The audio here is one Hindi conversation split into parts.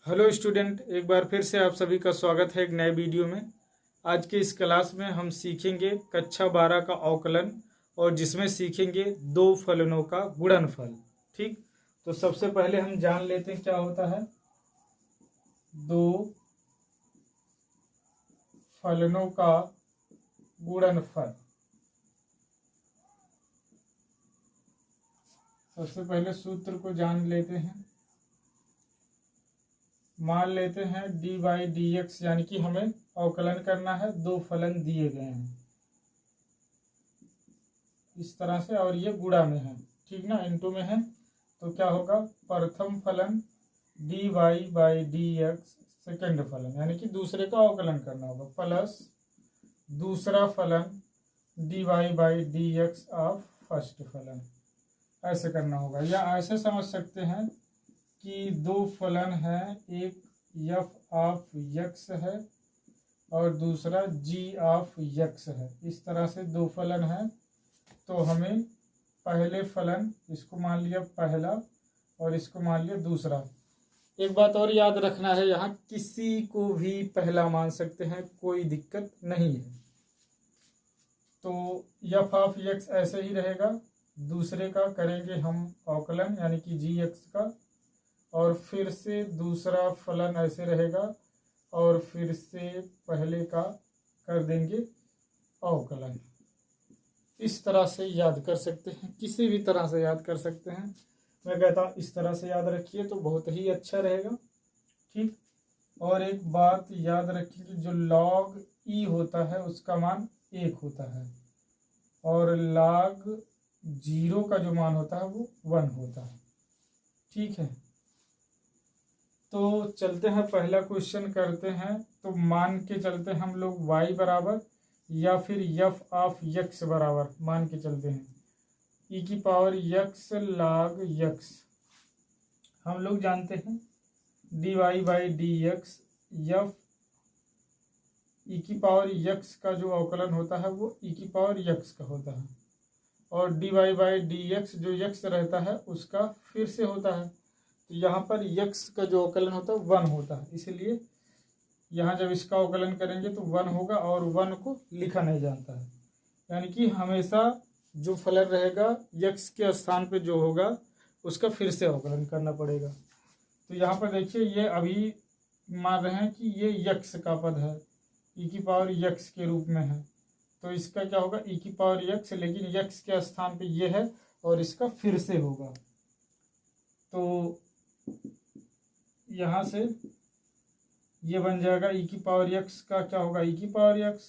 हेलो स्टूडेंट, एक बार फिर से आप सभी का स्वागत है एक नए वीडियो में। आज के इस क्लास में हम सीखेंगे कक्षा 12 का अवकलन और जिसमें सीखेंगे दो फलनों का गुणनफल। ठीक, तो सबसे पहले हम जान लेते हैं क्या होता है दो फलनों का गुणनफल। सबसे पहले सूत्र को जान लेते हैं। मान लेते हैं dy dx, यानी कि हमें अवकलन करना है, दो फलन दिए गए हैं इस तरह से और ये गुणा में है, ठीक ना, इनटू में है। तो क्या होगा, प्रथम फलन dy बाई dx, सेकेंड फलन यानी कि दूसरे का अवकलन करना होगा, प्लस दूसरा फलन dy by dx of first फलन। ऐसे करना होगा, या ऐसे समझ सकते हैं कि दो फलन है, एक f ऑफ x है और दूसरा g ऑफ x है। इस तरह से दो फलन है, तो हमें पहले फलन, इसको मान लिया पहला और इसको मान लिया दूसरा। एक बात और याद रखना है, यहाँ किसी को भी पहला मान सकते हैं, कोई दिक्कत नहीं है। तो f ऑफ x ऐसे ही रहेगा, दूसरे का करेंगे हम अवकलन यानी कि gx का, और फिर से दूसरा फलन ऐसे रहेगा और फिर से पहले का कर देंगे अवकलन। इस तरह से याद कर सकते हैं, किसी भी तरह से याद कर सकते हैं। मैं कहता हूँ इस तरह से याद रखिए तो बहुत ही अच्छा रहेगा। ठीक, और एक बात याद रखिए कि जो log e होता है उसका मान 1 होता है और log 0 का जो मान होता है वो 1 होता है। ठीक है, तो चलते हैं पहला क्वेश्चन करते हैं। तो मान के चलते हम लोग y बराबर या फिर f ऑफ x बराबर मान के चलते हैं e की पावर x log x। हम लोग जानते हैं dy by dx f e की पावर x का जो अवकलन होता है वो e की पावर x का होता है, और dy बाई dx जो x रहता है उसका फिर से होता है। तो यहाँ पर x का जो अवकलन होता है 1 होता है, इसलिए यहाँ जब इसका अवकलन करेंगे तो 1 होगा और 1 को लिखा नहीं जाता है, यानी कि हमेशा जो फलन रहेगा x के स्थान पे जो होगा उसका फिर से अवकलन करना पड़ेगा। तो यहाँ पर देखिए, ये अभी मान रहे हैं कि ये x का पद है, e की पावर x के रूप में है, तो इसका क्या होगा e की पावर x, लेकिन x के स्थान पे ये है और इसका फिर से होगा। तो यहाँ से ये बन जाएगा e की पावर x का क्या होगा e की पावर x,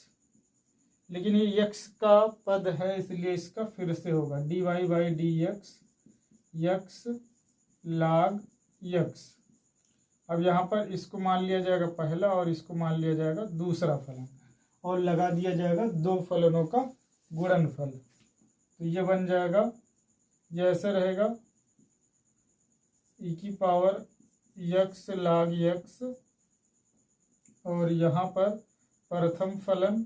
लेकिन ये x का पद है इसलिए इसका फिर से होगा dy by dx x log x। अब यहाँ पर इसको मान लिया जाएगा पहला और इसको मान लिया जाएगा दूसरा फलन और लगा दिया जाएगा दो फलनों का गुणनफल। तो ये बन जाएगा, ये ऐसे रहेगा e की पावर x log x, और यहाँ पर प्रथम फलन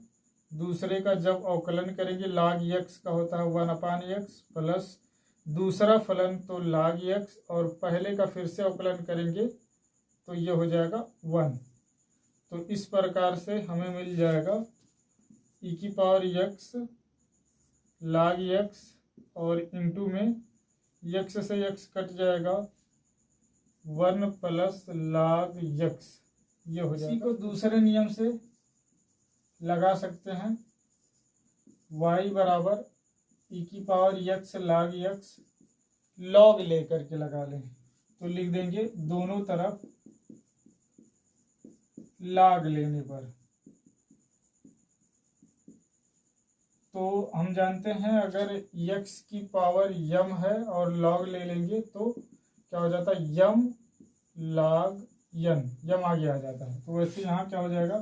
दूसरे का जब अवकलन करेंगे log x का होता है 1/x, प्लस दूसरा फलन तो log x और पहले का फिर से अवकलन करेंगे तो ये हो जाएगा 1। तो इस प्रकार से हमें मिल जाएगा e की पावर x log x और इनटू में x से x कट जाएगा 1 प्लस log x, ये हो जाएगा। इसी को दूसरे नियम से लगा सकते हैं, y बराबर e की power x log x, log लेकर के लगा लें तो लिख देंगे दोनों तरफ log लेने पर। तो हम जानते हैं अगर x की पावर m है और log ले लेंगे तो क्या हो जाता है m log n, m आगे आ जाता है। तो वैसे यहाँ क्या हो जाएगा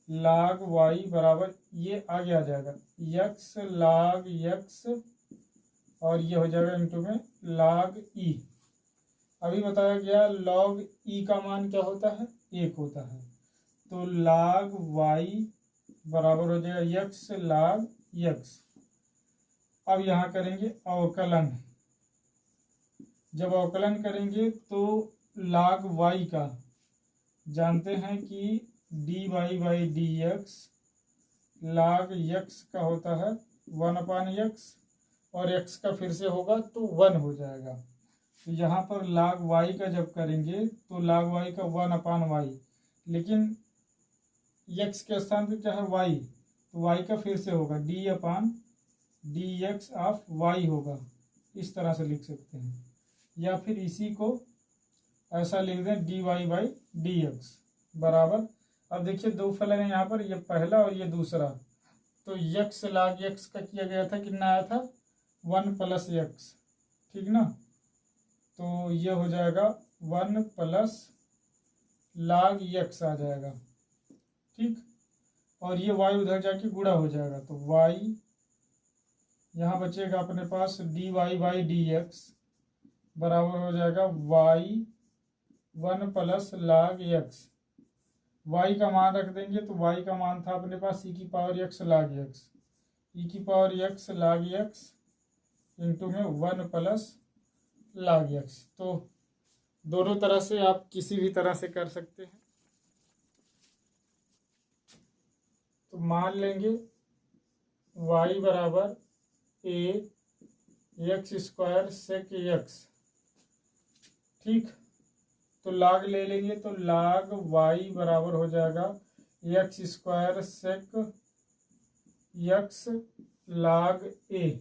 log y बराबर ये आगे आ जाएगा x log x और ये हो जाएगा इनटू में log e। अभी बताया गया log e का मान क्या होता है 1 होता है, तो log y बराबर हो जाएगा x log x। अब यहाँ करेंगे अवकलन, जब अवकलन करेंगे तो log y का जानते हैं कि dy by D x log x का होता है 1/x और x का फिर से होगा तो 1 हो जाएगा। तो यहाँ पर log y का जब करेंगे तो log y का 1/y, लेकिन x के स्थान पे क्या है y, तो y का फिर से होगा d/dx ऑफ y होगा। इस तरह से लिख सकते हैं, या फिर इसी को ऐसा लिख दें dy बाई डी एक्स बराबर। अब देखिए दो फलन है यहाँ पर, ये पहला और ये दूसरा। तो x log x का किया गया था, कितना आया था 1 + x, ठीक ना। तो ये हो जाएगा 1 + log x आ जाएगा, ठीक। और ये y उधर जाके गुणा हो जाएगा, तो y यहाँ बचेगा अपने पास dy बाई डी एक्स बराबर हो जाएगा y 1 + log x। y का मान रख देंगे, तो y का मान था अपने पास e⁻x log x, e⁻x log x into में 1 + log x। तो दोनों तरह से आप किसी भी तरह से कर सकते हैं। तो मान लेंगे y बराबर a² sec x, ठीक। तो log ले लेंगे, तो log y बराबर हो जाएगा x² sec x log a।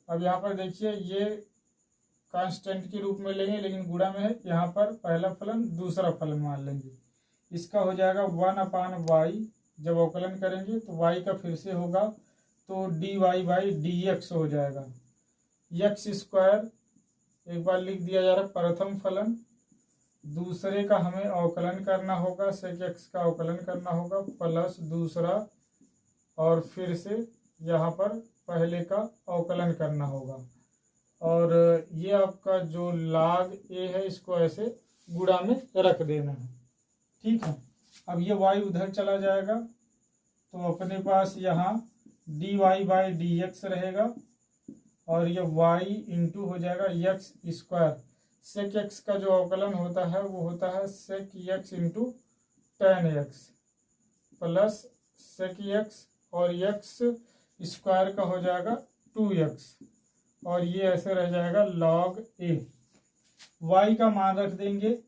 अब यहाँ पर देखिए ये कांस्टेंट के रूप में लेंगे, लेकिन गुणा में है, यहाँ पर पहला फलन दूसरा फलन मान लेंगे। इसका हो जाएगा 1/y, जब अवकलन करेंगे तो y का फिर से होगा, तो dy बाई डी एक्स हो जाएगा। x² एक बार लिख दिया जा रहा है प्रथम फलन, दूसरे का हमें अवकलन करना होगा, sec x का अवकलन करना होगा, प्लस दूसरा और फिर से यहाँ पर पहले का अवकलन करना होगा। और ये आपका जो log a है इसको ऐसे गुणा में रख देना है, ठीक है। अब ये y उधर चला जाएगा, तो अपने पास यहाँ dy बाई डी एक्स रहेगा, और ये y इंटू हो जाएगा x²। sec x का जो अवकलन होता है वो होता है sec x into tan x plus sec x, और x² का हो जाएगा 2x, और ये ऐसे रह जाएगा log a। y का मान रख देंगे,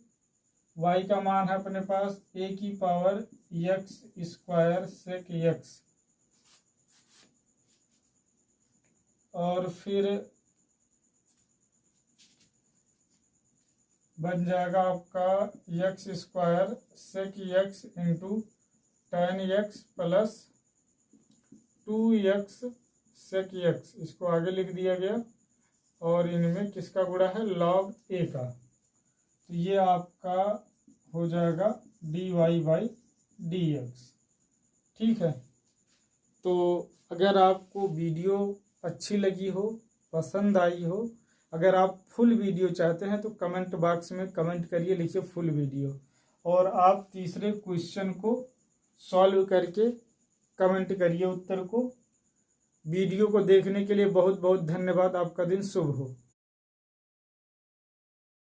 y का मान है अपने पास a⁻x² sec x, और फिर बन जाएगा आपका x² sec x into tan x plus 2x sec x, इसको आगे लिख दिया गया, और इनमें किसका गुणा है log a का। तो ये आपका हो जाएगा dy बाई डी एक्स, ठीक है। तो अगर आपको वीडियो अच्छी लगी हो, पसंद आई हो, अगर आप फुल वीडियो चाहते हैं तो कमेंट बॉक्स में कमेंट करिए, लिखिए फुल वीडियो, और आप तीसरे क्वेश्चन को सॉल्व करके कमेंट करिए उत्तर को। वीडियो को देखने के लिए बहुत बहुत धन्यवाद। आपका दिन शुभ हो।